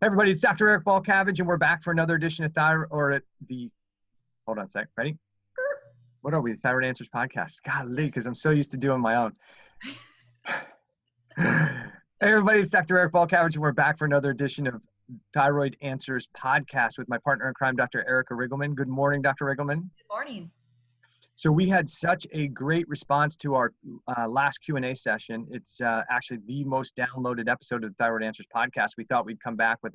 Hey everybody, it's Dr. Eric Balcavage, and we're back for another edition of hold on a sec, ready? What are we, the Thyroid Answers Podcast? Golly, because I'm so used to doing my own. Hey everybody, it's Dr. Eric Balcavage, and we're back for another edition of Thyroid Answers Podcast with my partner in crime, Dr. Erica Riggleman. Good morning, Dr. Riggleman. Good morning. So we had such a great response to our last Q&A session. It's actually the most downloaded episode of the Thyroid Answers Podcast. We thought we'd come back with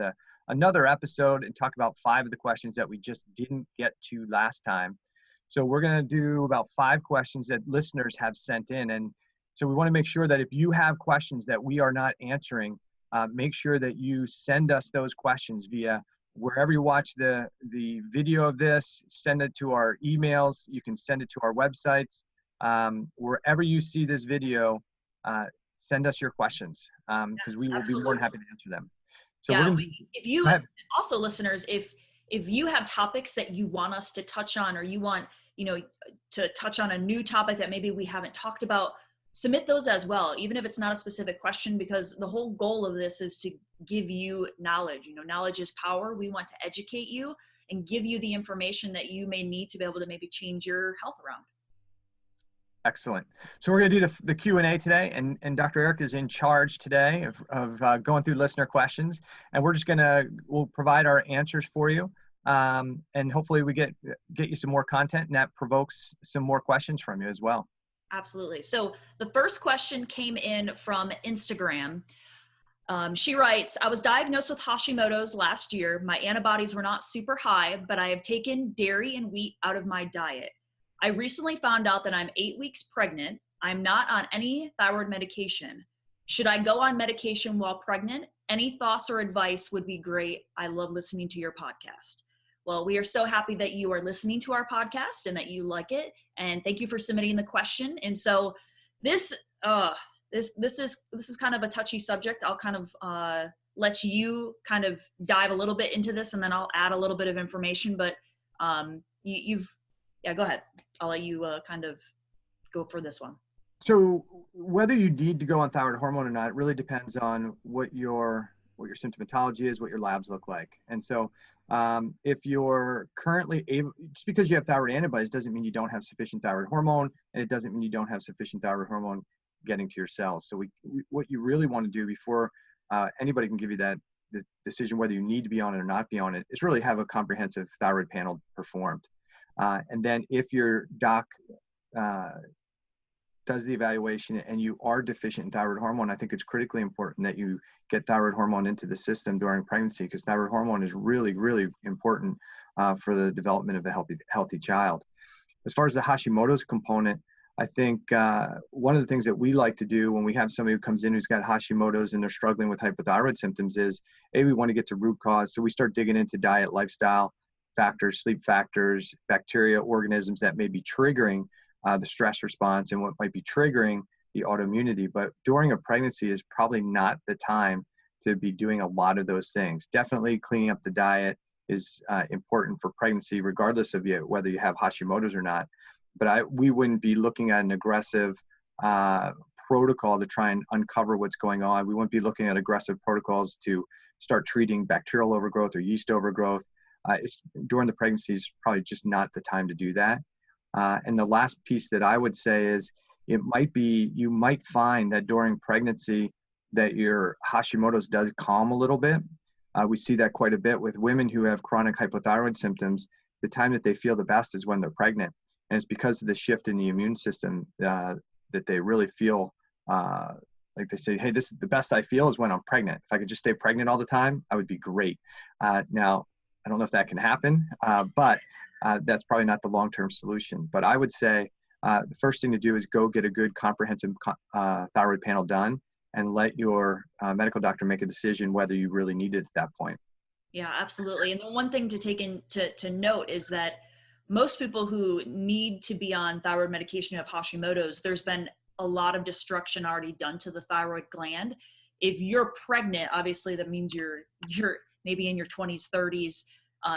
another episode and talk about 5 of the questions that we just didn't get to last time. So we're going to do about 5 questions that listeners have sent in. And so we want to make sure that if you have questions that we are not answering, make sure that you send us those questions via wherever you watch the video of this. Send it to our emails. You can send it to our websites. Wherever you see this video, send us your questions because we will be more than happy to answer them. So if you also listeners, if you have topics that you want us to touch on, or you want to touch on a new topic that maybe we haven't talked about, submit those as well, even if it's not a specific question, because the whole goal of this is to give you knowledge. Knowledge is power. We want to educate you and give you the information that you may need to be able to maybe change your health around. Excellent. So we're going to do the Q&A today, and Dr. Eric is in charge today of going through listener questions, and we're just we'll provide our answers for you, and hopefully we get you some more content, and that provokes some more questions from you as well. Absolutely. So the first question came in from Instagram. She writes, I was diagnosed with Hashimoto's last year. My antibodies were not super high, but I have taken dairy and wheat out of my diet. I recently found out that I'm 8 weeks pregnant. I'm not on any thyroid medication. Should I go on medication while pregnant? Any thoughts or advice would be great. I love listening to your podcast. Well, we are so happy that you are listening to our podcast and that you like it. And thank you for submitting the question. And so this is kind of a touchy subject. I'll kind of let you kind of dive a little bit into this, and then I'll add a little bit of information. But go ahead. I'll let you kind of go for this one. So whether you need to go on thyroid hormone or not, it really depends on what your symptomatology is, what your labs look like. And so if you're currently able, just because you have thyroid antibodies doesn't mean you don't have sufficient thyroid hormone, and it doesn't mean you don't have sufficient thyroid hormone getting to your cells. So what you really want to do before anybody can give you the decision whether you need to be on it or not be on it is really have a comprehensive thyroid panel performed. And then if your doc does the evaluation and you are deficient in thyroid hormone, I think it's critically important that you get thyroid hormone into the system during pregnancy, because thyroid hormone is really, really important for the development of a healthy child. As far as the Hashimoto's component, I think one of the things that we like to do when we have somebody who comes in who's got Hashimoto's and they're struggling with hypothyroid symptoms is, we want to get to root cause. So we start digging into diet, lifestyle factors, sleep factors, bacteria, organisms that may be triggering the stress response and what might be triggering the autoimmunity. But during a pregnancy is probably not the time to be doing a lot of those things. Definitely cleaning up the diet is important for pregnancy, regardless of whether you have Hashimoto's or not. But we wouldn't be looking at an aggressive protocol to try and uncover what's going on. We wouldn't be looking at aggressive protocols to start treating bacterial overgrowth or yeast overgrowth. During the pregnancy is probably just not the time to do that. And the last piece that I would say is you might find that during pregnancy that your Hashimoto's does calm a little bit. We see that quite a bit with women who have chronic hypothyroid symptoms. The time that they feel the best is when they're pregnant. And it's because of the shift in the immune system that they really feel like they say, hey, this is the best I feel is when I'm pregnant. If I could just stay pregnant all the time, I would be great. Now, I don't know if that can happen, but that's probably not the long-term solution. But I would say the first thing to do is go get a good comprehensive thyroid panel done and let your medical doctor make a decision whether you really need it at that point. Yeah, absolutely. And the one thing to take to note is that most people who need to be on thyroid medication who have Hashimoto's, there's been a lot of destruction already done to the thyroid gland. If you're pregnant, obviously that means you're maybe in your 20s, 30s.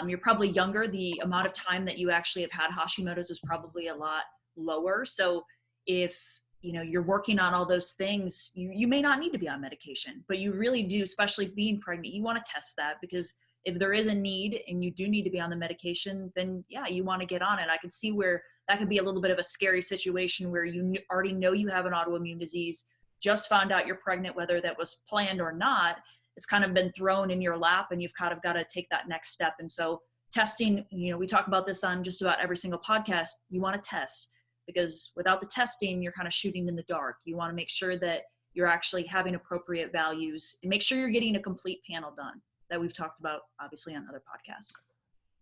You're probably younger. The amount of time that you actually have had Hashimoto's is probably a lot lower. So if you're working on all those things, you may not need to be on medication, but you really do, especially being pregnant, you want to test that, because if there is a need and you do need to be on the medication, then yeah, you want to get on it. I could see where that could be a little bit of a scary situation where you already know you have an autoimmune disease, just found out you're pregnant, whether that was planned or not. It's kind of been thrown in your lap and you've kind of got to take that next step. And so testing, we talk about this on just about every single podcast. You want to test, because without the testing, you're kind of shooting in the dark. You want to make sure that you're actually having appropriate values and make sure you're getting a complete panel done that we've talked about obviously on other podcasts.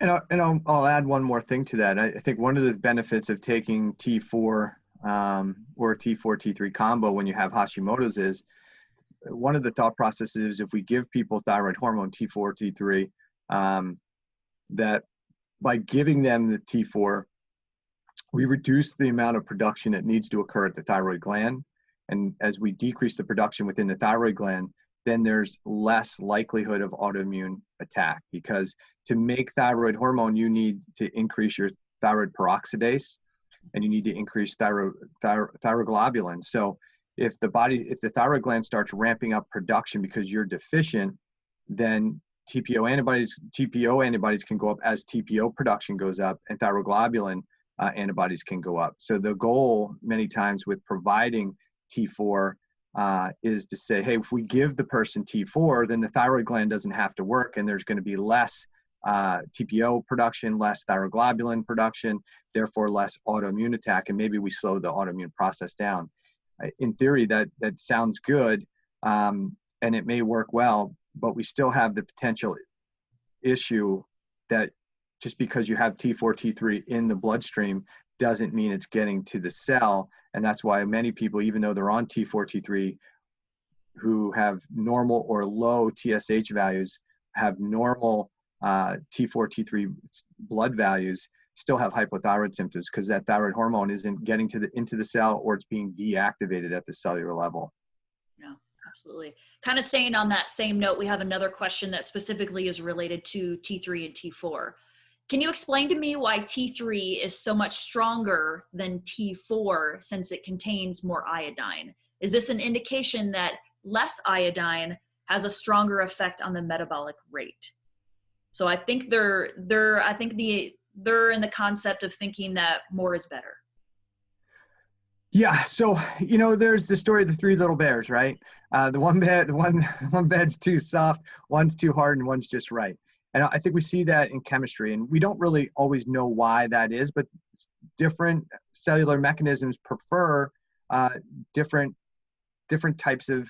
And I'll add one more thing to that. I think one of the benefits of taking T4 or T4, T3 combo when you have Hashimoto's is, one of the thought processes, if we give people thyroid hormone T4, T3, that by giving them the T4, we reduce the amount of production that needs to occur at the thyroid gland. And as we decrease the production within the thyroid gland, then there's less likelihood of autoimmune attack, because to make thyroid hormone, you need to increase your thyroid peroxidase and you need to increase thyroglobulin. So if the thyroid gland starts ramping up production because you're deficient, then TPO antibodies can go up as TPO production goes up, and thyroglobulin antibodies can go up. So the goal many times with providing T4 is to say, hey, if we give the person T4, then the thyroid gland doesn't have to work, and there's going to be less TPO production, less thyroglobulin production, therefore less autoimmune attack, and maybe we slow the autoimmune process down. In theory, that sounds good, and it may work well, but we still have the potential issue that just because you have T4, T3 in the bloodstream doesn't mean it's getting to the cell. And that's why many people, even though they're on T4, T3, who have normal or low TSH values, have normal T4, T3 blood values, still have hypothyroid symptoms, because that thyroid hormone isn't getting into the cell, or it's being deactivated at the cellular level. Yeah, absolutely. Kind of staying on that same note, we have another question that specifically is related to T3 and T4. Can you explain to me why T3 is so much stronger than T4 since it contains more iodine? Is this an indication that less iodine has a stronger effect on the metabolic rate? So I think they're in the concept of thinking that more is better. Yeah. So, there's the story of the three little bears, right? The one bed's too soft, one's too hard, and one's just right. And I think we see that in chemistry, and we don't really always know why that is, but different cellular mechanisms prefer different types of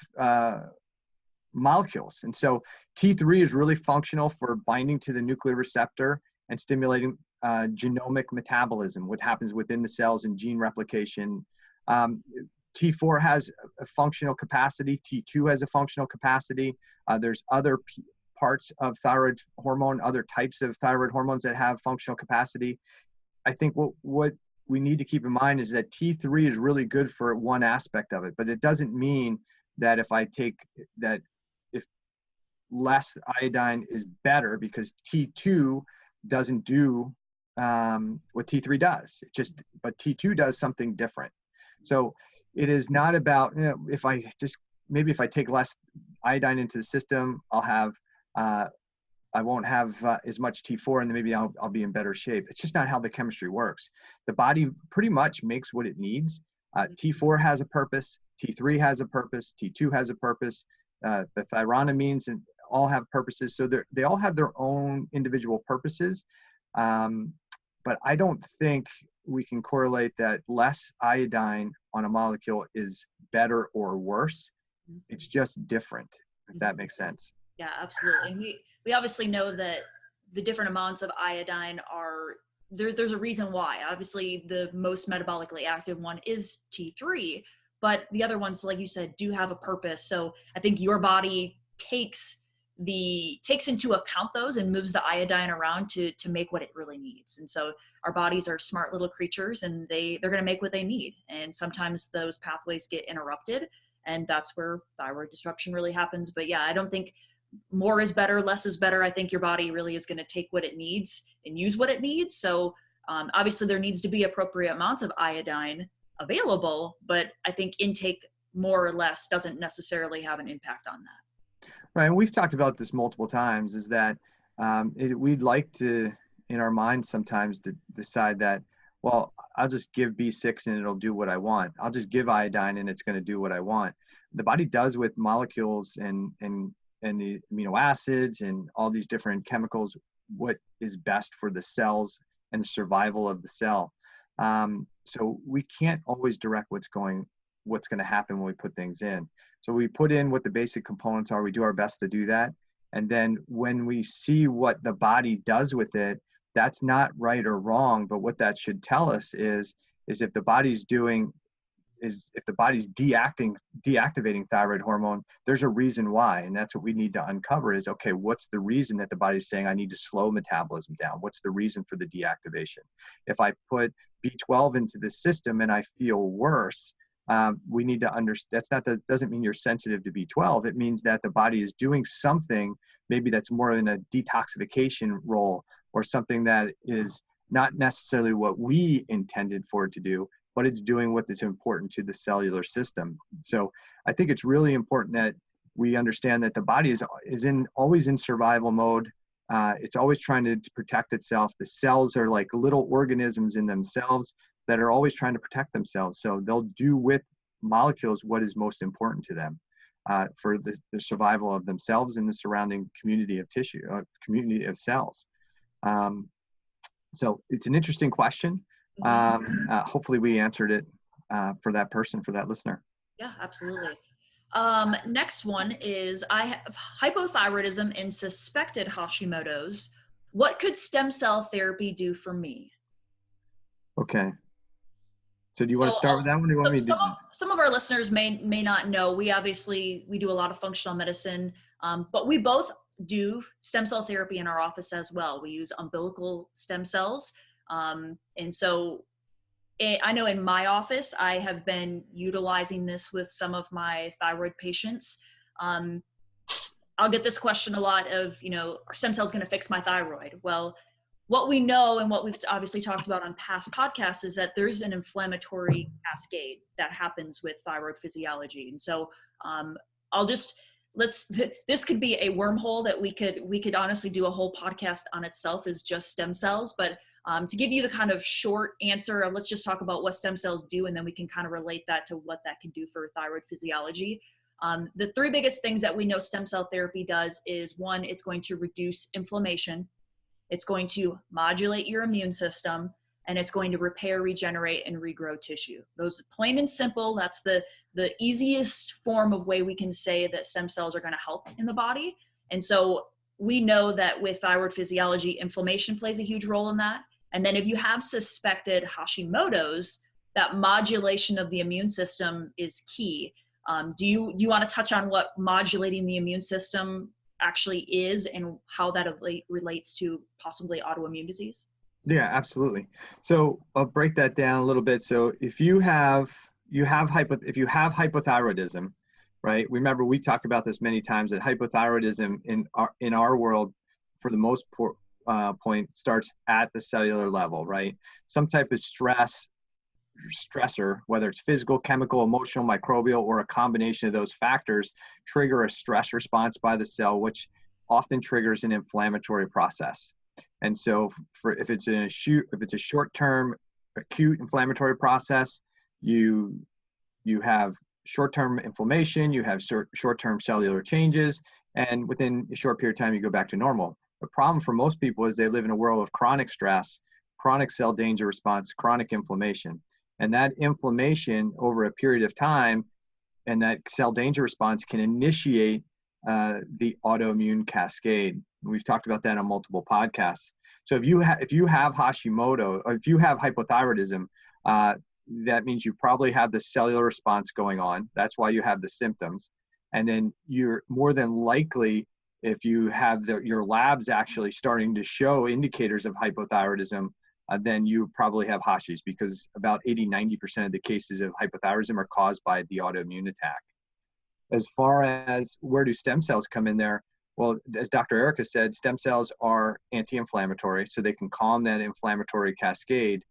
molecules. And so T3 is really functional for binding to the nuclear receptor and stimulating genomic metabolism, what happens within the cells and gene replication. T4 has a functional capacity. T2 has a functional capacity. There's other parts of thyroid hormone, other types of thyroid hormones that have functional capacity. I think what we need to keep in mind is that T3 is really good for one aspect of it, but it doesn't mean that if less iodine is better, because T2 doesn't do what T3 does. But T2 does something different. So it is not about, if I take less iodine into the system, I won't have as much T4, and then maybe I'll be in better shape. It's just not how the chemistry works. The body pretty much makes what it needs. T4 has a purpose. T3 has a purpose. T2 has a purpose. The thyronomines and all have purposes. So they all have their own individual purposes. But I don't think we can correlate that less iodine on a molecule is better or worse. It's just different, if that makes sense. Yeah, absolutely. And we obviously know that the different amounts of iodine are there's a reason why. Obviously, the most metabolically active one is T3, but the other ones, like you said, do have a purpose. So I think your body takes into account those and moves the iodine around to make what it really needs. And so our bodies are smart little creatures, and they're going to make what they need. And sometimes those pathways get interrupted, and that's where thyroid disruption really happens. But yeah, I don't think more is better, less is better. I think your body really is going to take what it needs and use what it needs. So obviously there needs to be appropriate amounts of iodine available, but I think intake more or less doesn't necessarily have an impact on that. Right, and we've talked about this multiple times, is that we'd like to, in our minds sometimes, to decide that, well, I'll just give B6 and it'll do what I want. I'll just give iodine and it's going to do what I want. The body does with molecules and the amino acids and all these different chemicals what is best for the cells and the survival of the cell. So we can't always direct what's going to happen when we put things in. So we put in what the basic components are. We do our best to do that. And then when we see what the body does with it, that's not right or wrong. But what that should tell us is if the body's deactivating thyroid hormone, there's a reason why. And that's what we need to uncover is, okay, what's the reason that the body's saying I need to slow metabolism down? What's the reason for the deactivation? If I put B12 into the system and I feel worse, we need to understand that doesn't mean you're sensitive to B12. It means that the body is doing something, maybe that's more in a detoxification role or something that is not necessarily what we intended for it to do, but it's doing what is important to the cellular system. So I think it's really important that we understand that the body is always in survival mode. It's always trying to protect itself. The cells are like little organisms in themselves that are always trying to protect themselves. So they'll do with molecules what is most important to them for the survival of themselves and the surrounding community of tissue, community of cells. So it's an interesting question. Hopefully we answered it for that person, for that listener. Yeah, absolutely. Next one is, I have hypothyroidism and suspected Hashimoto's. What could stem cell therapy do for me? Okay. So do you want to start with that one? Or do you want me to? Some of our listeners may not know, we do a lot of functional medicine, but we both do stem cell therapy in our office as well. We use umbilical stem cells. And so I know in my office, I have been utilizing this with some of my thyroid patients. I'll get this question a lot of, are stem cells going to fix my thyroid? Well, what we know and what we've obviously talked about on past podcasts is that there's an inflammatory cascade that happens with thyroid physiology. And so this could be a wormhole that we could honestly do a whole podcast on itself, is just stem cells. But to give you the kind of short answer, let's just talk about what stem cells do, and then we can kind of relate that to what that can do for thyroid physiology. The three biggest things that we know stem cell therapy does is, one, it's going to reduce inflammation. It's going to modulate your immune system, and it's going to repair, regenerate, and regrow tissue. Those, plain and simple, that's the easiest form of way we can say that stem cells are going to help in the body. And so we know that with thyroid physiology, inflammation plays a huge role in that. And then if you have suspected Hashimoto's, that modulation of the immune system is key. Do you want to touch on what modulating the immune system actually is and how that relates to possibly autoimmune disease? Yeah, absolutely. So I'll break that down a little bit. So if you have hypothyroidism, right? Remember, we talked about this many times, that hypothyroidism in our world, for the most point, starts at the cellular level, right? Some type of stressor, whether it's physical, chemical, emotional, microbial, or a combination of those factors, trigger a stress response by the cell, which often triggers an inflammatory process. And so if it's a short-term acute inflammatory process, you have short-term inflammation, you have short-term cellular changes, and within a short period of time, you go back to normal. The problem for most people is they live in a world of chronic stress, chronic cell danger response, chronic inflammation. And that inflammation over a period of time and that cell danger response can initiate the autoimmune cascade. We've talked about that on multiple podcasts. So if you have Hashimoto, or if you have hypothyroidism, that means you probably have the cellular response going on. That's why you have the symptoms. And then you're more than likely, if you have your labs actually starting to show indicators of hypothyroidism, then you probably have Hashis, because about 80-90% of the cases of hypothyroidism are caused by the autoimmune attack. As far as where do stem cells come in there? Well, as Dr. Erica said, stem cells are anti-inflammatory, so they can calm that inflammatory cascade.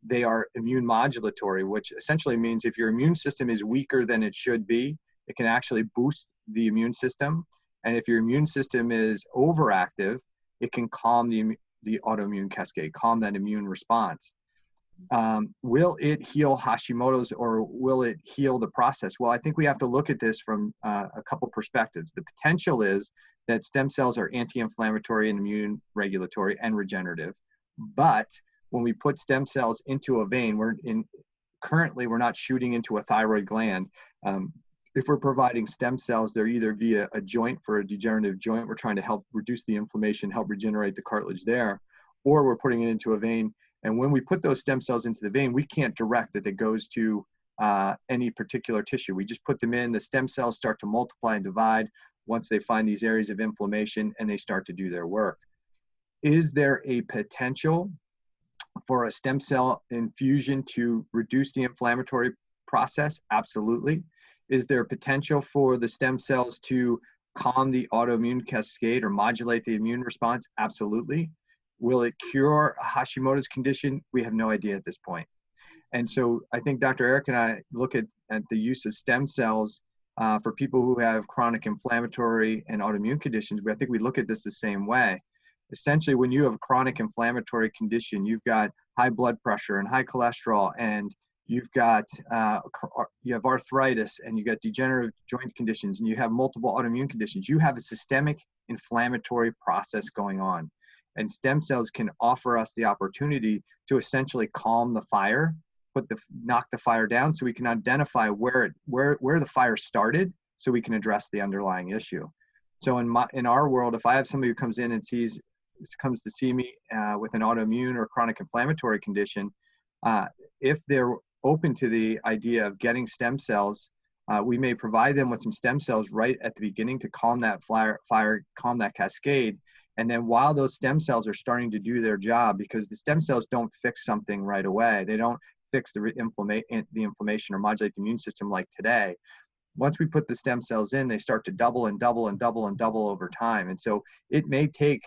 they are immune modulatory, which essentially means if your immune system is weaker than it should be, it can actually boost the immune system. And if your immune system is overactive, it can calm the autoimmune cascade, calm that immune response. Will it heal Hashimoto's, or will it heal the process? Well, I think we have to look at this from a couple perspectives. The potential is that stem cells are anti-inflammatory and immune regulatory and regenerative. But when we put stem cells into a vein, currently we're not shooting into a thyroid gland. If we're providing stem cells, they're either via a joint for a degenerative joint, we're trying to help reduce the inflammation, help regenerate the cartilage there, or we're putting it into a vein. And when we put those stem cells into the vein, we can't direct that it goes to any particular tissue. We just put them in, the stem cells start to multiply and divide once they find these areas of inflammation, and they start to do their work. Is there a potential for a stem cell infusion to reduce the inflammatory process? Absolutely. Is there potential for the stem cells to calm the autoimmune cascade or modulate the immune response? Absolutely. Will it cure Hashimoto's condition? We have no idea at this point. And so I think Dr. Eric and I look at the use of stem cells for people who have chronic inflammatory and autoimmune conditions. I think we look at this the same way. Essentially, when you have a chronic inflammatory condition, you've got high blood pressure and high cholesterol, and you've got you have arthritis, and you got degenerative joint conditions, and you have multiple autoimmune conditions. You have a systemic inflammatory process going on, and stem cells can offer us the opportunity to essentially calm the fire, knock the fire down, so we can identify where the fire started, so we can address the underlying issue. So in our world, if I have somebody who comes in and comes to see me with an autoimmune or chronic inflammatory condition, if they're open to the idea of getting stem cells, we may provide them with some stem cells right at the beginning to calm that fire, calm that cascade. And then while those stem cells are starting to do their job, because the stem cells don't fix something right away, they don't fix the inflammation or modulate the immune system like today. Once we put the stem cells in, they start to double and double and double and double over time. And so it may take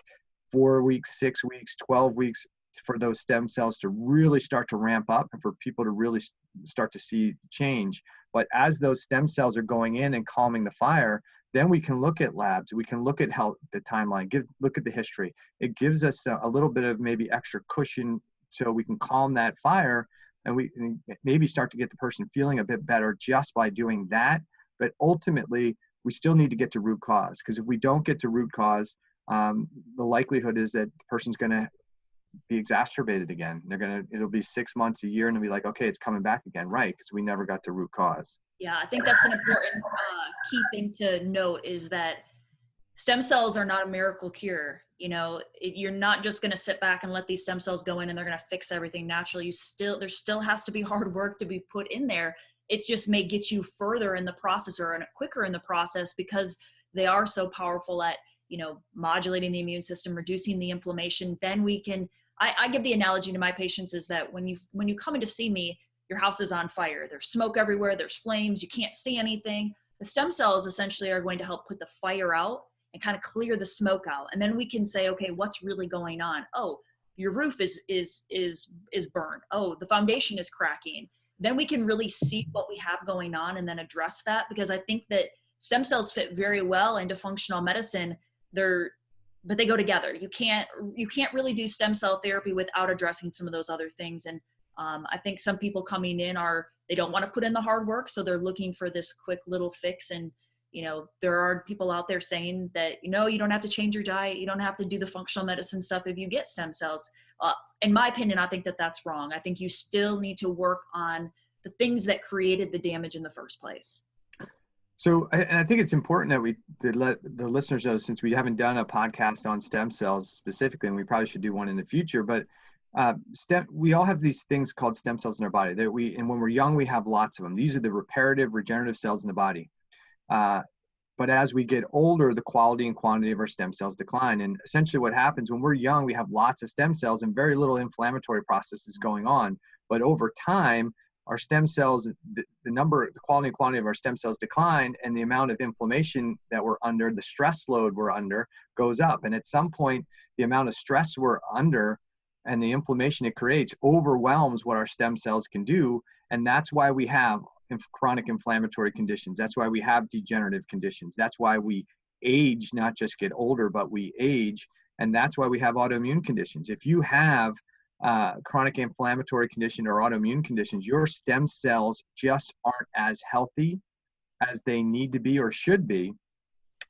4 weeks, 6 weeks, 12 weeks for those stem cells to really start to ramp up and for people to really start to see change. But as those stem cells are going in and calming the fire, then we can look at labs, we can look at how the timeline, look at the history. It gives us a little bit of maybe extra cushion so we can calm that fire, and we maybe start to get the person feeling a bit better just by doing that. But ultimately, we still need to get to root cause, because if we don't get to root cause, the likelihood is that the person's going to be exacerbated again. It'll be 6 months, a year, and they'll be like, okay, it's coming back again, right? Because we never got to root cause. Yeah, I think that's an important key thing to note, is that stem cells are not a miracle cure. You know, you're not just going to sit back and let these stem cells go in and they're going to fix everything naturally. There still has to be hard work to be put in there. It just may get you further in the process or quicker in the process, because they are so powerful at, modulating the immune system, reducing the inflammation. Then we can, I give the analogy to my patients is that when you come in to see me, your house is on fire. There's smoke everywhere. There's flames. You can't see anything. The stem cells essentially are going to help put the fire out and kind of clear the smoke out. And then we can say, okay, what's really going on? Oh, your roof is burned. Oh, the foundation is cracking. Then we can really see what we have going on and then address that, because I think that stem cells fit very well into functional medicine. But they go together. You can't really do stem cell therapy without addressing some of those other things. And I think some people coming in they don't want to put in the hard work, so they're looking for this quick little fix. And there are people out there saying that, you don't have to change your diet. You don't have to do the functional medicine stuff if you get stem cells. In my opinion, I think that that's wrong. I think you still need to work on the things that created the damage in the first place. So I think it's important that let the listeners know, since we haven't done a podcast on stem cells specifically, and we probably should do one in the future, but we all have these things called stem cells in our body and when we're young, we have lots of them. These are the reparative, regenerative cells in the body. But as we get older, the quality and quantity of our stem cells decline. And essentially what happens when we're young, we have lots of stem cells and very little inflammatory processes going on. But over time, our stem cells, the quality and quantity of our stem cells decline, and the amount of inflammation that we're under, the stress load we're under, goes up. And at some point, the amount of stress we're under and the inflammation it creates overwhelms what our stem cells can do. And that's why we have chronic inflammatory conditions. That's why we have degenerative conditions. That's why we age, not just get older, but we age. And that's why we have autoimmune conditions. If you have chronic inflammatory condition or autoimmune conditions, your stem cells just aren't as healthy as they need to be or should be.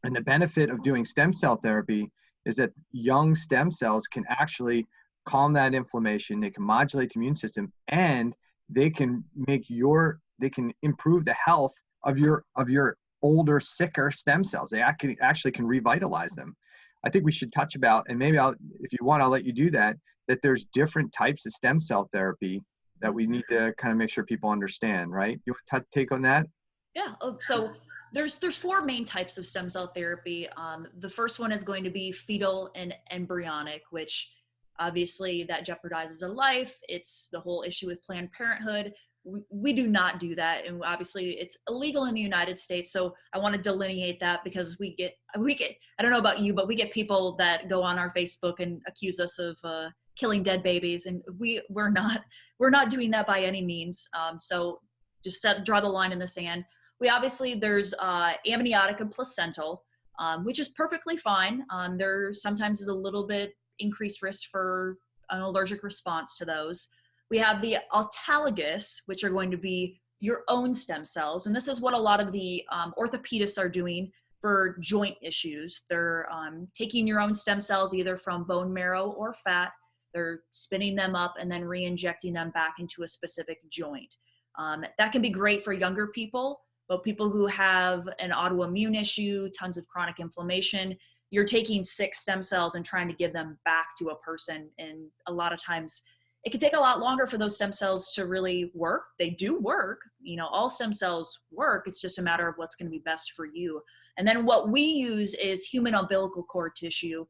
And the benefit of doing stem cell therapy is that young stem cells can actually calm that inflammation. They can modulate the immune system, and they can improve the health of your older, sicker stem cells. They actually can revitalize them. I think we should touch about, and maybe if you want, I'll let you do that there's different types of stem cell therapy that we need to kind of make sure people understand, right? You want to take on that? Yeah. So there's 4 main types of stem cell therapy. The first one is going to be fetal and embryonic, which obviously that jeopardizes a life. It's the whole issue with Planned Parenthood. We do not do that. And obviously it's illegal in the United States. So I want to delineate that, because we get, I don't know about you, but we get people that go on our Facebook and accuse us of killing dead babies. And we're not doing that by any means. So just draw the line in the sand. There's amniotic and placental, which is perfectly fine. There sometimes is a little bit increased risk for an allergic response to those. We have the autologous, which are going to be your own stem cells. And this is what a lot of the orthopedists are doing for joint issues. They're taking your own stem cells, either from bone marrow or fat. They're spinning them up and then re-injecting them back into a specific joint. That can be great for younger people, but people who have an autoimmune issue, tons of chronic inflammation, you're taking sick stem cells and trying to give them back to a person. And a lot of times it can take a lot longer for those stem cells to really work. They do work, all stem cells work. It's just a matter of what's going to be best for you. And then what we use is human umbilical cord tissue.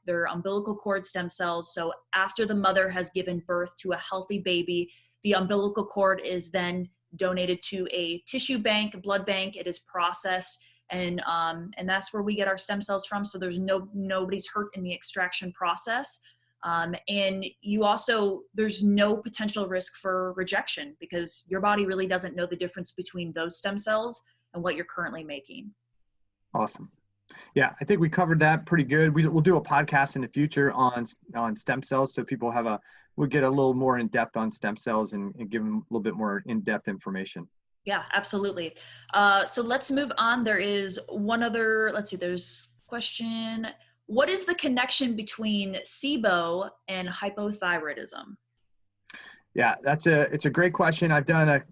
They're umbilical cord stem cells. So after the mother has given birth to a healthy baby, the umbilical cord is then donated to a tissue bank, a blood bank. It is processed, and that's where we get our stem cells from. So there's nobody's hurt in the extraction process. And there's no potential risk for rejection, because your body really doesn't know the difference between those stem cells and what you're currently making. Awesome. Yeah, I think we covered that pretty good. We'll do a podcast in the future on stem cells, so people we'll get a little more in depth on stem cells and give them a little bit more in-depth information. Yeah, absolutely. So let's move on. There is one other, there's question. What is the connection between Sibo and hypothyroidism? Yeah, it's a great question.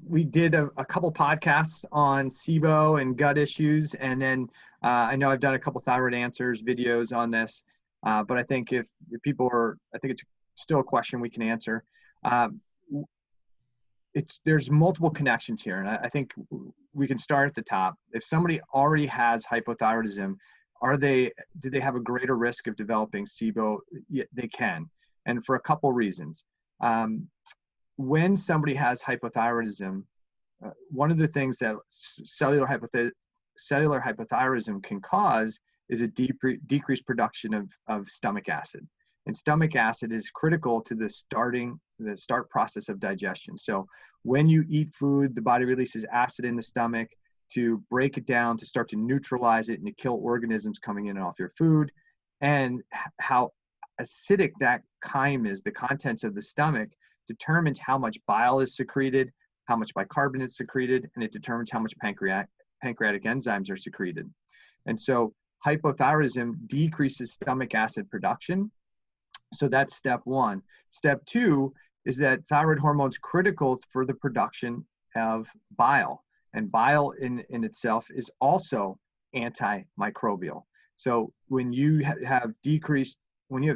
We did a couple podcasts on Sibo and gut issues, and then I know I've done a couple Thyroid Answers videos on this, but I think if people I think it's still a question we can answer. There's multiple connections here, and I think we can start at the top. If somebody already has hypothyroidism, do they have a greater risk of developing Sibo? Yeah, they can, and for a couple reasons. When somebody has hypothyroidism, one of the things that cellular hypothyroidism can cause is a decreased production of stomach acid. And stomach acid is critical to the start process of digestion. So when you eat food, the body releases acid in the stomach to break it down, to start to neutralize it and to kill organisms coming in and off your food. And how acidic that chyme is, the contents of the stomach, determines how much bile is secreted, how much bicarbonate is secreted, and it determines how much pancreatic enzymes are secreted. And so hypothyroidism decreases stomach acid production. So that's step one. Step two is that thyroid hormone is critical for the production of bile. And bile in itself is also antimicrobial. So when you have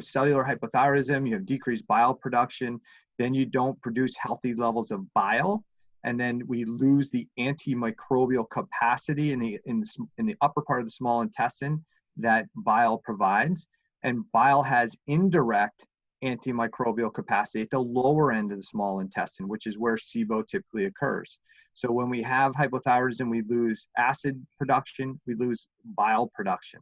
cellular hypothyroidism, you have decreased bile production, then you don't produce healthy levels of bile, and then we lose the antimicrobial capacity in the upper part of the small intestine that bile provides. And bile has indirect antimicrobial capacity at the lower end of the small intestine, which is where Sibo typically occurs. So when we have hypothyroidism, we lose acid production, we lose bile production.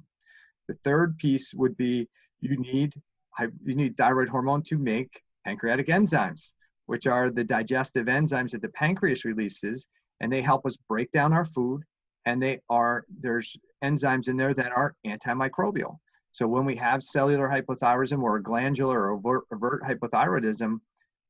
The third piece would be you need you need thyroid hormone to make pancreatic enzymes, which are the digestive enzymes that the pancreas releases, and they help us break down our food. And there's enzymes in there that are antimicrobial. So when we have cellular hypothyroidism or glandular or overt hypothyroidism,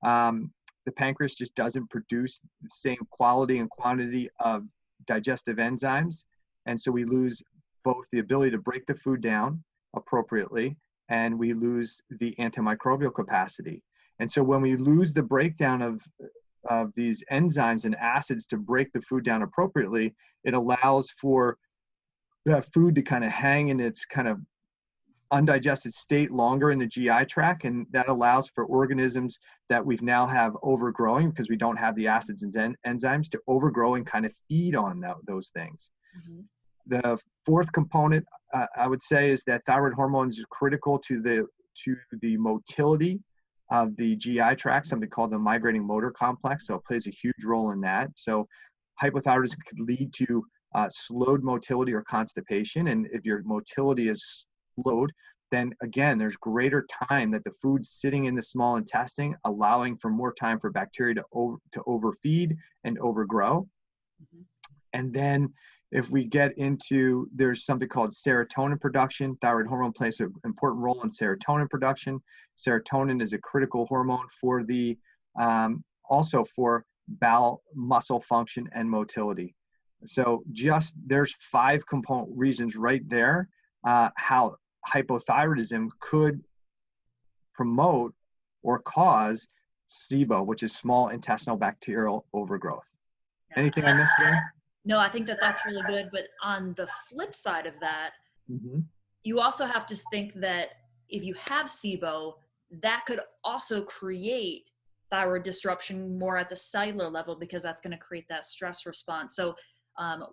the pancreas just doesn't produce the same quality and quantity of digestive enzymes. And so we lose both the ability to break the food down appropriately, and we lose the antimicrobial capacity. And so when we lose the breakdown of these enzymes and acids to break the food down appropriately, it allows for the food to kind of hang in its kind of undigested state longer in the GI tract, and that allows for organisms that we've now have overgrowing because we don't have the acids and enzymes to overgrow and kind of feed on those things. Mm-hmm. The fourth component, I would say, is that thyroid hormones is critical to the motility of the GI tract, something called the migrating motor complex. So it plays a huge role in that. So hypothyroidism could lead to slowed motility or constipation. And if your motility is slowed, then again, there's greater time that the food's sitting in the small intestine, allowing for more time for bacteria to overfeed and overgrow. Mm-hmm. And then if we get into, there's something called serotonin production. Thyroid hormone plays an important role in serotonin production. Serotonin is a critical hormone for also for bowel muscle function and motility. So there's 5 component reasons right there how hypothyroidism could promote or cause Sibo, which is small intestinal bacterial overgrowth. Anything I missed there? No, I think that's really good. But on the flip side of that, mm-hmm. you also have to think that if you have Sibo, that could also create thyroid disruption more at the cellular level, because that's going to create that stress response. So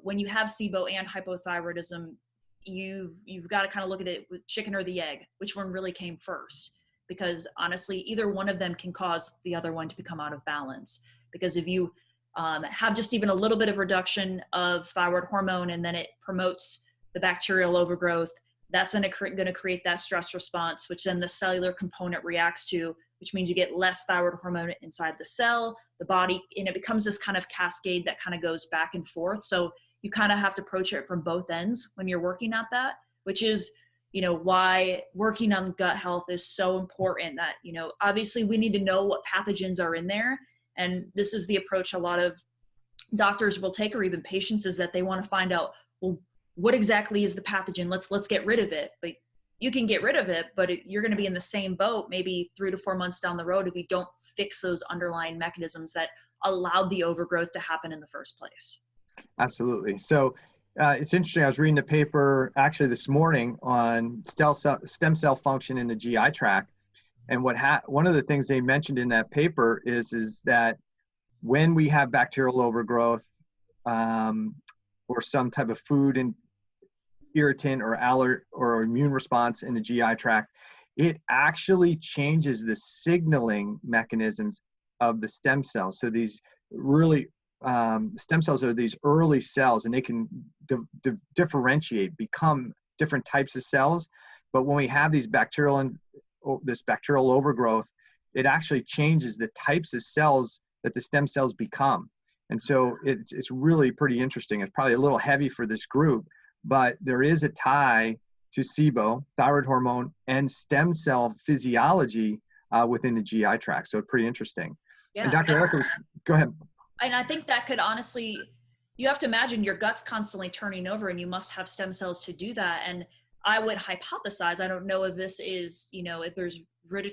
when you have Sibo and hypothyroidism, you've got to kind of look at it with chicken or the egg, which one really came first, because honestly, either one of them can cause the other one to become out of balance. Because if you have just even a little bit of reduction of thyroid hormone, and then it promotes the bacterial overgrowth, that's going to create that stress response, which then the cellular component reacts to, which means you get less thyroid hormone inside the cell, the body, and it becomes this kind of cascade that kind of goes back and forth. So you kind of have to approach it from both ends when you're working at that, which is, why working on gut health is so important. That, obviously we need to know what pathogens are in there. And this is the approach a lot of doctors will take, or even patients, is that they want to find out, well, what exactly is the pathogen? Let's get rid of it. But you can get rid of it, but you're going to be in the same boat maybe 3 to 4 months down the road if you don't fix those underlying mechanisms that allowed the overgrowth to happen in the first place. Absolutely. So it's interesting. I was reading the paper actually this morning on stem cell function in the GI tract. And one of the things they mentioned in that paper is that when we have bacterial overgrowth or some type of food and irritant or immune response in the GI tract, it actually changes the signaling mechanisms of the stem cells. So these really stem cells are these early cells, and they can differentiate, become different types of cells. But when we have this bacterial overgrowth, it actually changes the types of cells that the stem cells become. And so it's really pretty interesting. It's probably a little heavy for this group, but there is a tie to Sibo, thyroid hormone, and stem cell physiology within the GI tract. So it's pretty interesting. Yeah. And Dr. Erica, go ahead. And I think that could honestly, you have to imagine your gut's constantly turning over, and you must have stem cells to do that. And I would hypothesize, I don't know if this is, if there's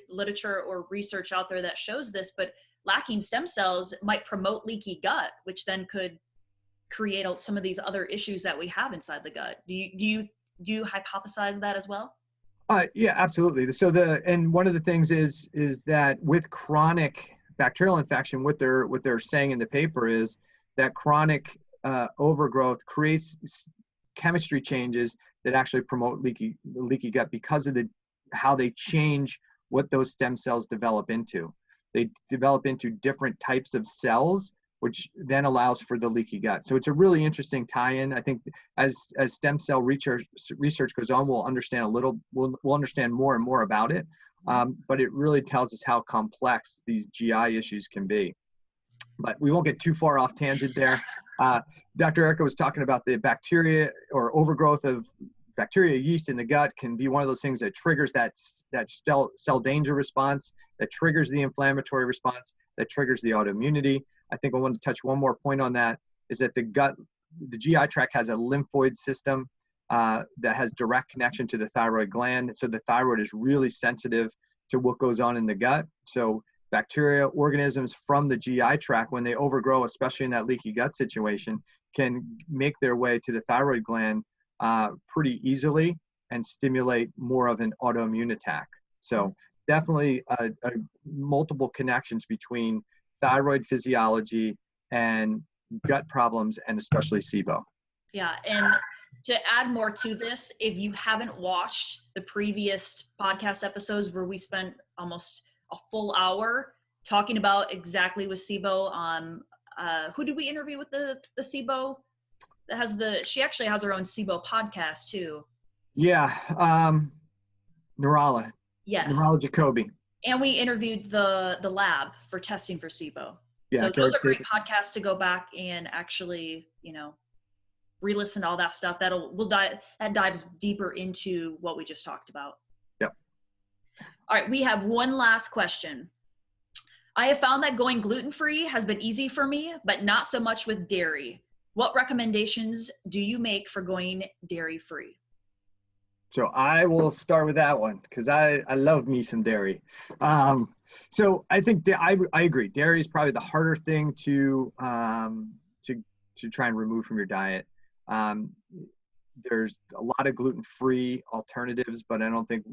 literature or research out there that shows this, but lacking stem cells might promote leaky gut, which then could create some of these other issues that we have inside the gut. Do you hypothesize that as well? Yeah, absolutely. So and one of the things is that with chronic bacterial infection, what they're saying in the paper is that chronic overgrowth creates chemistry changes that actually promote leaky gut because of how they change what those stem cells develop into. They develop into different types of cells, which then allows for the leaky gut. So it's a really interesting tie-in. I think as stem cell research goes on, we'll understand more and more about it. but it really tells us how complex these GI issues can be. But we won't get too far off tangent there. Dr. Erica was talking about the bacteria or overgrowth of bacteria, yeast in the gut can be one of those things that triggers that cell danger response, that triggers the inflammatory response, that triggers the autoimmunity. I think I want to touch one more point on that, is that the GI tract has a lymphoid system that has direct connection to the thyroid gland. So the thyroid is really sensitive to what goes on in the gut. So bacteria, organisms from the GI tract, when they overgrow, especially in that leaky gut situation, can make their way to the thyroid gland pretty easily and stimulate more of an autoimmune attack. So definitely multiple connections between thyroid physiology and gut problems, and especially Sibo. Yeah, and to add more to this, if you haven't watched the previous podcast episodes where we spent almost a full hour talking about exactly with Sibo, who did we interview with the Sibo? That has she actually has her own Sibo podcast too. Yeah, Nirala. Yes. Nirala Jacoby. And we interviewed the lab for testing for Sibo. Yeah, so those are great podcasts to go back and actually, re-listen to all that stuff. That dives deeper into what we just talked about. Yep. All right, we have one last question. I have found that going gluten-free has been easy for me, but not so much with dairy. What recommendations do you make for going dairy-free? So I will start with that one because I love me some dairy. So I think I agree. Dairy is probably the harder thing to try and remove from your diet. There's a lot of gluten-free alternatives, but I don't think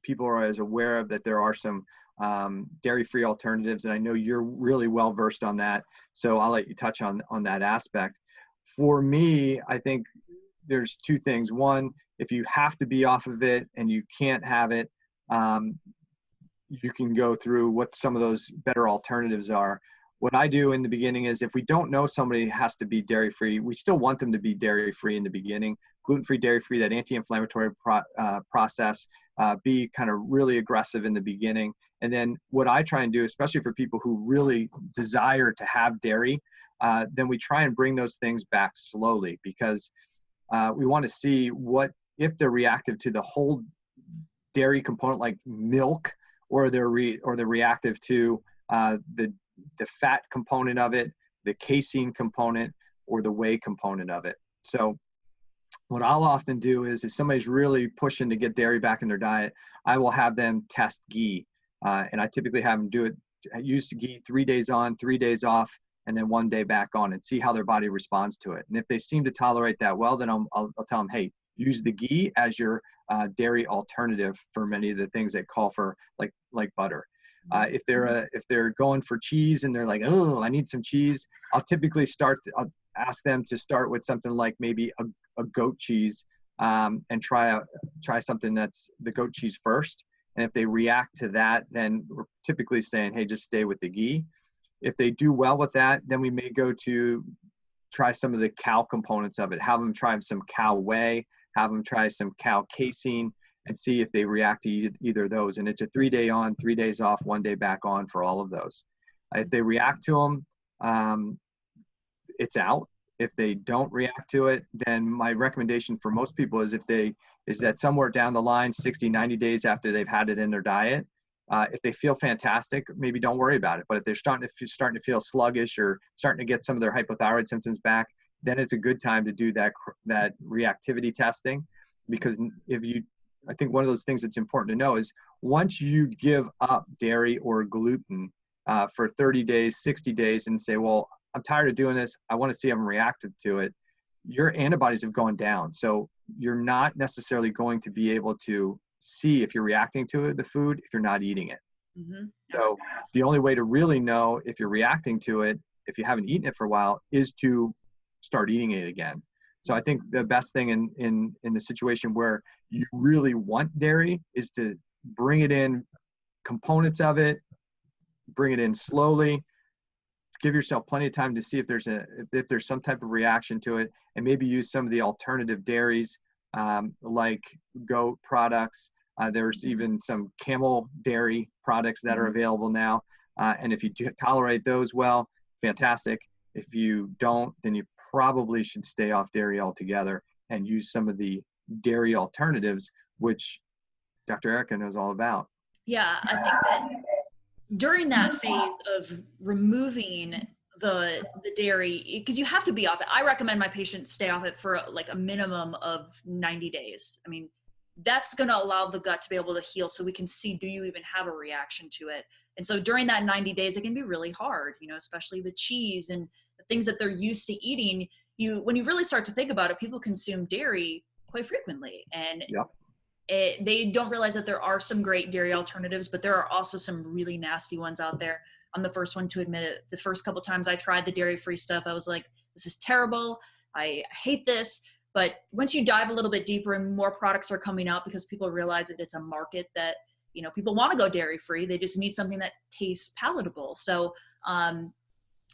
people are as aware of that there are some dairy-free alternatives, and I know you're really well versed on that, so I'll let you touch on that aspect. For me, I think there's two things. One, if you have to be off of it and you can't have it, you can go through what some of those better alternatives are. What I do in the beginning is, if we don't know somebody has to be dairy-free, we still want them to be dairy-free in the beginning. Gluten-free, dairy-free, that anti-inflammatory process, be kind of really aggressive in the beginning. And then what I try and do, especially for people who really desire to have dairy, then we try and bring those things back slowly, because we want to see if they're reactive to the whole dairy component, like milk, or they're reactive to the fat component of it, the casein component, or the whey component of it. So what I'll often do is, if somebody's really pushing to get dairy back in their diet, I will have them test ghee. And I typically have them use ghee 3 days on, 3 days off, and then 1 day back on, and see how their body responds to it. And if they seem to tolerate that well, then I'll tell them, hey, use the ghee as your dairy alternative for many of the things that call for like butter. If they're going for cheese and they're like, oh, I need some cheese, I'll ask them to start with something like maybe a goat cheese, and try something that's the goat cheese first. And if they react to that, then we're typically saying, hey, just stay with the ghee. If they do well with that, then we may go to try some of the cow components of it. Have them try some cow whey, have them try some cow casein, and see if they react to either of those. And it's a 3 day on, 3 days off, 1 day back on for all of those. If they react to them, it's out. If they don't react to it, then my recommendation for most people is that somewhere down the line, 60, 90 days after they've had it in their diet, if they feel fantastic, maybe don't worry about it. But if they're starting to feel sluggish or starting to get some of their hypothyroid symptoms back, then it's a good time to do that reactivity testing. Because I think one of those things that's important to know is, once you give up dairy or gluten for 30 days, 60 days, and say, well, I'm tired of doing this, I want to see if I'm reactive to it, your antibodies have gone down. So you're not necessarily going to be able to see if you're reacting to the food if you're not eating it. Mm-hmm. So the only way to really know if you're reacting to it, if you haven't eaten it for a while, is to start eating it again. So I think the best thing in the situation where you really want dairy is to bring it in, components of it, bring it in slowly, give yourself plenty of time to see if there's some type of reaction to it, and maybe use some of the alternative dairies, like goat products, There's even some camel dairy products that are available now. And if you tolerate those well, fantastic. If you don't, then you probably should stay off dairy altogether and use some of the dairy alternatives, which Dr. Erica knows all about. Yeah, I think that during that phase of removing the dairy, because you have to be off it. I recommend my patients stay off it for like a minimum of 90 days. I mean, that's going to allow the gut to be able to heal so we can see, do you even have a reaction to it? And so during that 90 days, it can be really hard, especially the cheese and the things that they're used to eating. When you really start to think about it, people consume dairy quite frequently. And Yep. They don't realize that there are some great dairy alternatives, but there are also some really nasty ones out there. I'm the first one to admit it. The first couple times I tried the dairy-free stuff, I was like, this is terrible. I hate this. But once you dive a little bit deeper and more products are coming out because people realize that it's a market that, people want to go dairy-free. They just need something that tastes palatable. So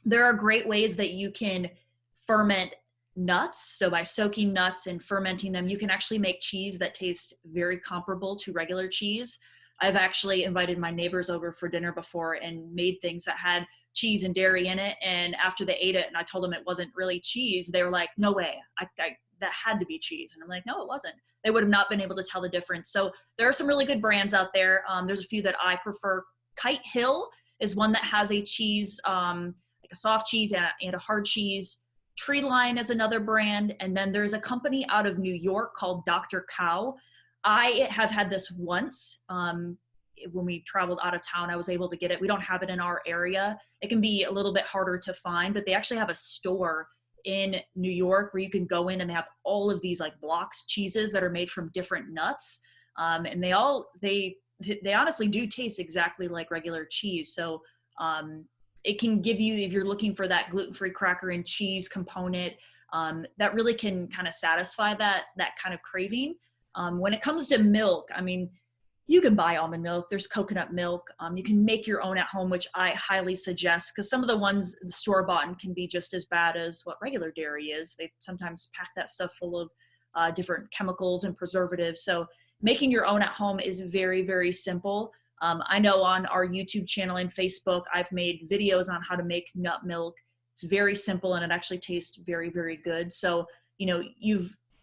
there are great ways that you can ferment nuts. So by soaking nuts and fermenting them, you can actually make cheese that tastes very comparable to regular cheese. I've actually invited my neighbors over for dinner before and made things that had cheese and dairy in it. And after they ate it and I told them it wasn't really cheese, they were like, no way, that had to be cheese. And I'm like, no, it wasn't. They would have not been able to tell the difference. So there are some really good brands out there. There's a few that I prefer. Kite Hill is one that has a cheese, like a soft cheese and a hard cheese. Treeline is another brand. And then there's a company out of New York called Dr. Cow. I have had this once. When we traveled out of town, I was able to get it. We don't have it in our area. It can be a little bit harder to find, but they actually have a store in New York where you can go in and they have all of these like blocks cheeses that are made from different nuts. And they honestly do taste exactly like regular cheese. So it can give you, if you're looking for that gluten-free cracker and cheese component, that really can kind of satisfy that kind of craving. When it comes to milk, I mean, you can buy almond milk. There's coconut milk. You can make your own at home, which I highly suggest because some of the ones the store-bought can be just as bad as what regular dairy is. They sometimes pack that stuff full of different chemicals and preservatives. So making your own at home is very, very simple. I know on our YouTube channel and Facebook, I've made videos on how to make nut milk. It's very simple and it actually tastes very, very good. So,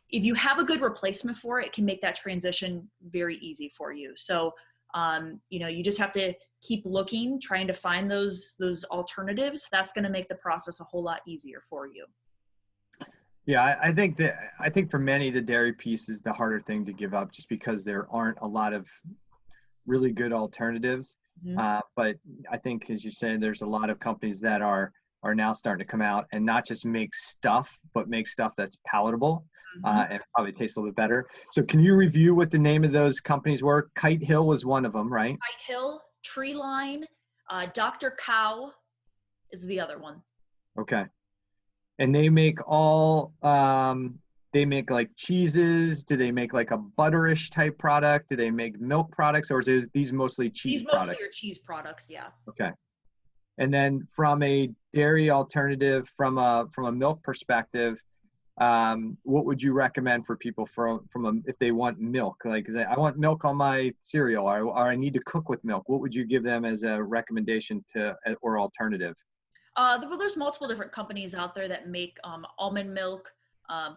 if you have a good replacement for it, it can make that transition very easy for you. So, you just have to keep looking, trying to find those alternatives. That's going to make the process a whole lot easier for you. Yeah, I think for many, the dairy piece is the harder thing to give up just because there aren't a lot of really good alternatives. Mm-hmm. But I think, as you said, there's a lot of companies that are now starting to come out and not just make stuff, but make stuff that's palatable. Mm-hmm. And probably tastes a little bit better. So can you review what the name of those companies were? Kite Hill was one of them, right? Kite Hill, Treeline, Dr. Cow is the other one. Okay. And they make they make like cheeses. Do they make like a butterish type product? Do they make milk products, or is these mostly cheese products? These mostly are cheese products, yeah. Okay. And then from a dairy alternative, from a milk perspective, what would you recommend for people if they want milk? Like, I want milk on my cereal, or I need to cook with milk. What would you give them as a recommendation or alternative? Well, there's multiple different companies out there that make almond milk,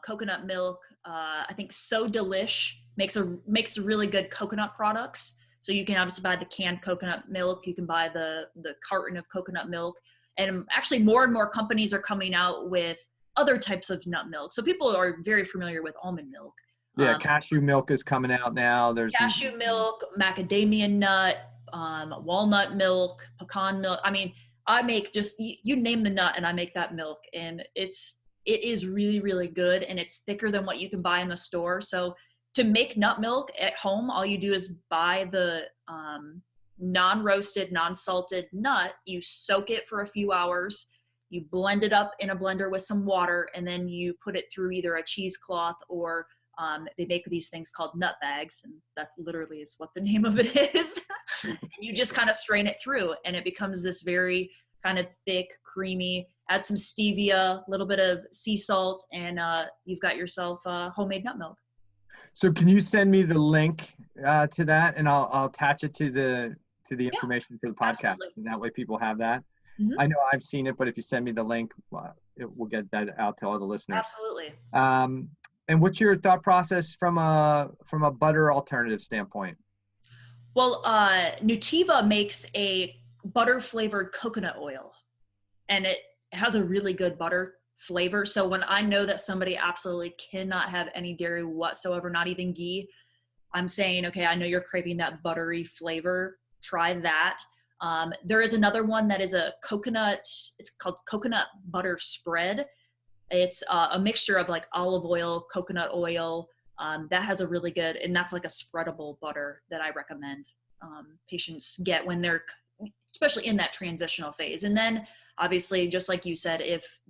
coconut milk. I think So Delish makes really good coconut products. So you can obviously buy the canned coconut milk. You can buy the carton of coconut milk. And actually more and more companies are coming out with other types of nut milk. So people are very familiar with almond milk. Yeah, cashew milk is coming out now. There's cashew milk, macadamia nut, walnut milk, pecan milk. I mean, I make you name the nut and I make that milk. And it is really, really good. And it's thicker than what you can buy in the store. So to make nut milk at home, all you do is buy the non-roasted, non-salted nut. You soak it for a few hours. You blend it up in a blender with some water, and then you put it through either a cheesecloth or they make these things called nut bags, and that literally is what the name of it is. And you just kind of strain it through, and it becomes this very kind of thick, creamy. Add some stevia, a little bit of sea salt, and you've got yourself homemade nut milk. So can you send me the link to that, and I'll attach it to the information for the podcast, absolutely. and that way people have that. Mm-hmm. I know I've seen it, but if you send me the link, we'll get that out to all the listeners. Absolutely. And what's your thought process from a butter alternative standpoint? Well, Nutiva makes a butter flavored coconut oil, and it has a really good butter flavor. So when I know that somebody absolutely cannot have any dairy whatsoever, not even ghee, I'm saying, okay, I know you're craving that buttery flavor. Try that. There is another one that is a coconut. It's called coconut butter spread. It's a mixture of like olive oil, coconut oil. That has a really good, and that's like a spreadable butter that I recommend patients get when they're, especially in that transitional phase. And then obviously, just like you said, if,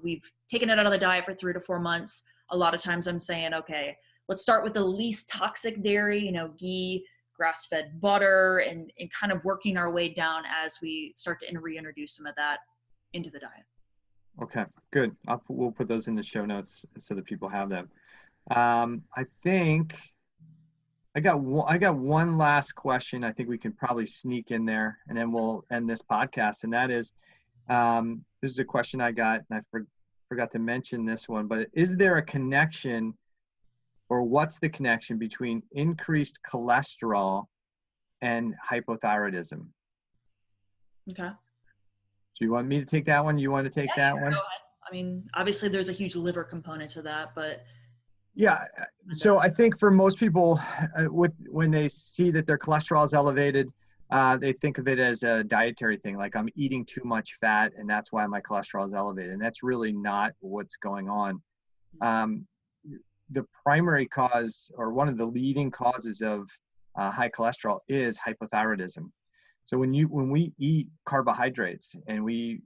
we've taken it out of the diet for 3 to 4 months, a lot of times I'm saying, okay, let's start with the least toxic dairy, ghee, grass-fed butter, and kind of working our way down as we start to reintroduce some of that into the diet. Okay, good. We'll put those in the show notes so that people have them. I think I got one last question. I think we can probably sneak in there, and then we'll end this podcast. And that is, this is a question I got, and I forgot to mention this one, but is there a connection, or what's the connection between increased cholesterol and hypothyroidism? Okay. So you want me to take that one? You want to take that one? Go ahead. I mean, obviously there's a huge liver component to that, but. Yeah. So I think for most people, when they see that their cholesterol is elevated, they think of it as a dietary thing, like I'm eating too much fat and that's why my cholesterol is elevated. And that's really not what's going on. The primary cause, or one of the leading causes of high cholesterol, is hypothyroidism. So when we eat carbohydrates and we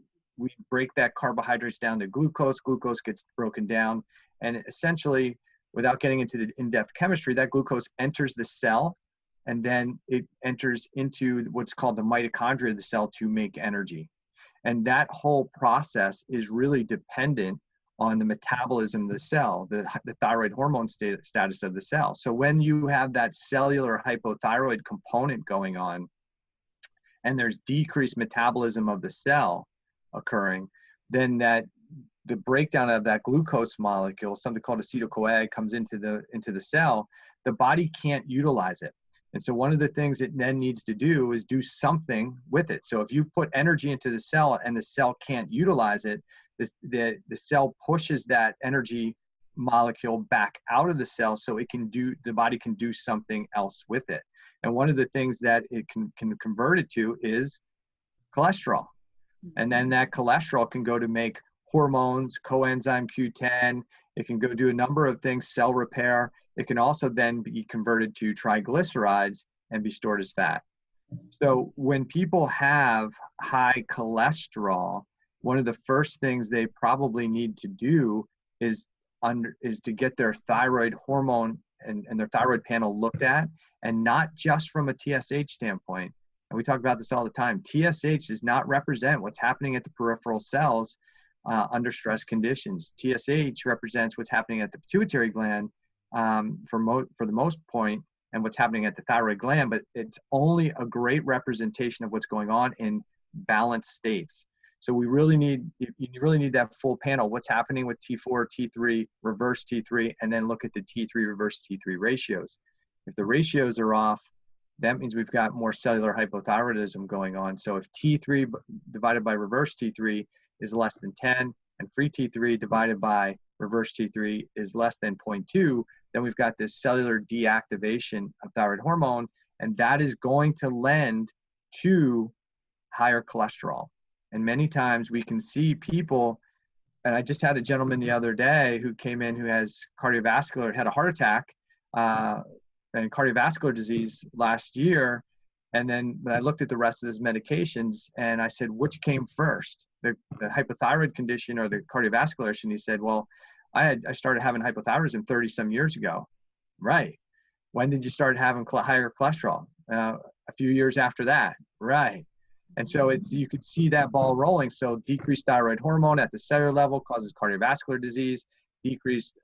break that carbohydrates down to glucose gets broken down, and essentially, without getting into the in-depth chemistry, that glucose enters the cell, and then it enters into what's called the mitochondria of the cell to make energy. And that whole process is really dependent on the metabolism of the cell, the thyroid hormone status of the cell. So when you have that cellular hypothyroid component going on, and there's decreased metabolism of the cell occurring, then the breakdown of that glucose molecule, something called acetyl-CoA, comes into the cell. The body can't utilize it. And so one of the things it then needs to do is do something with it. So if you put energy into the cell and the cell can't utilize it, the cell pushes that energy molecule back out of the cell so the body can do something else with it. And one of the things that it can convert it to is cholesterol. And then that cholesterol can go to make hormones, coenzyme Q10. It can go do a number of things, cell repair. It can also then be converted to triglycerides and be stored as fat. So when people have high cholesterol, one of the first things they probably need to do is to get their thyroid hormone and their thyroid panel looked at, and not just from a TSH standpoint. And we talk about this all the time. TSH does not represent what's happening at the peripheral cells under stress conditions. TSH represents what's happening at the pituitary gland for the most point, and what's happening at the thyroid gland, but it's only a great representation of what's going on in balanced states. So you really need that full panel. What's happening with T4, T3, reverse T3, and then look at the T3 reverse T3 ratios. If the ratios are off, that means we've got more cellular hypothyroidism going on. So if T3 divided by reverse T3 is less than 10, and free T3 divided by reverse T3 is less than 0.2, then we've got this cellular deactivation of thyroid hormone, and that is going to lend to higher cholesterol. And many times we can see people, and I just had a gentleman the other day who came in who has had a heart attack and cardiovascular disease last year. And then when I looked at the rest of his medications and I said, which came first, the hypothyroid condition or the cardiovascular issue? And he said, well, I started having hypothyroidism 30 some years ago. Right. When did you start having higher cholesterol? A few years after that. Right. And so you could see that ball rolling. So decreased thyroid hormone at the cellular level causes cardiovascular disease, decreased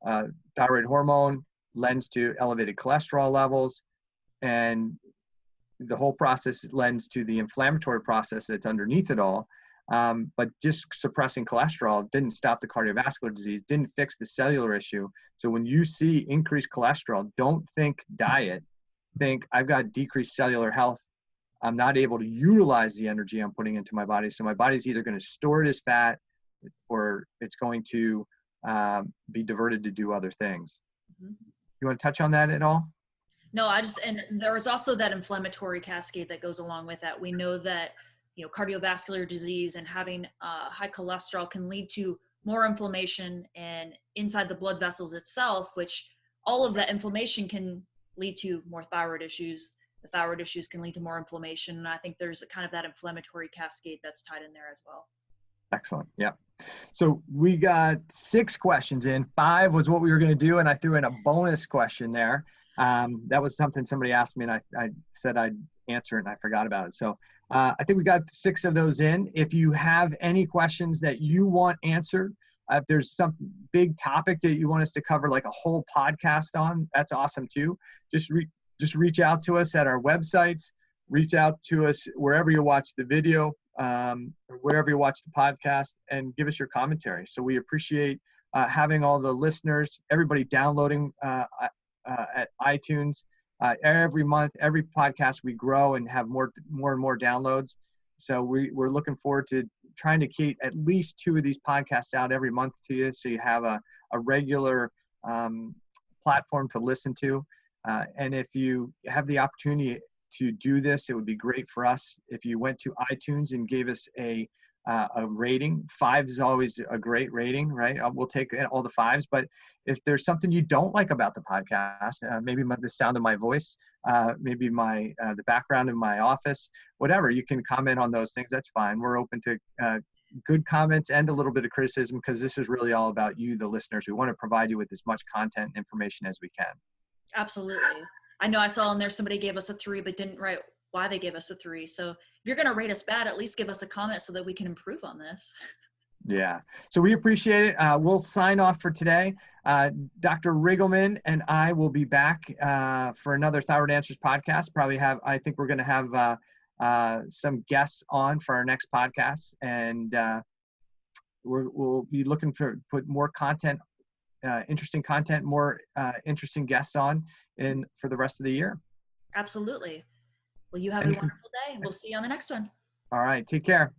thyroid hormone lends to elevated cholesterol levels, and the whole process lends to the inflammatory process that's underneath it all. But just suppressing cholesterol didn't stop the cardiovascular disease, didn't fix the cellular issue. So when you see increased cholesterol, don't think diet. Think, I've got decreased cellular health. I'm not able to utilize the energy I'm putting into my body. So my body's either going to store it as fat, or it's going to be diverted to do other things. Mm-hmm. You want to touch on that at all? No, and there was also that inflammatory cascade that goes along with that. We know that, cardiovascular disease and having high cholesterol can lead to more inflammation and inside the blood vessels itself, which all of that inflammation can lead to more thyroid issues. The thyroid issues can lead to more inflammation. And I think there's kind of that inflammatory cascade that's tied in there as well. Excellent. Yeah. So we got 6 questions in. 5 was what we were going to do, and I threw in a bonus question there. That was something somebody asked me, and I said I'd answer it, and I forgot about it. So I think we got 6 of those in. If you have any questions that you want answered, if there's some big topic that you want us to cover, like a whole podcast on, that's awesome too. Just reach out to us at our websites. Reach out to us wherever you watch the video, or wherever you watch the podcast, and give us your commentary. So we appreciate having all the listeners, everybody downloading at iTunes. Every month, every podcast, we grow and have more and more downloads. So we're looking forward to trying to keep at least 2 of these podcasts out every month to you, so you have a regular platform to listen to. And if you have the opportunity to do this, it would be great for us if you went to iTunes and gave us a rating. 5 is always a great rating, right? We'll take all the 5s. But if there's something you don't like about the podcast, maybe the sound of my voice, maybe the background in my office, whatever, you can comment on those things. That's fine. We're open to good comments and a little bit of criticism, because this is really all about you, the listeners. We want to provide you with as much content and information as we can. Absolutely. I know I saw in there somebody gave us a 3 but didn't write why they gave us a 3. So if you're going to rate us bad, at least give us a comment so that we can improve on this. Yeah. So we appreciate it. We'll sign off for today. Dr. Riggleman and I will be back for another Thyroid Answers podcast. I think we're going to have some guests on for our next podcast, and we'll be looking to put more content, interesting content, more interesting guests on for the rest of the year. Absolutely. Well, you have a wonderful day. We'll see you on the next one. All right. Take care.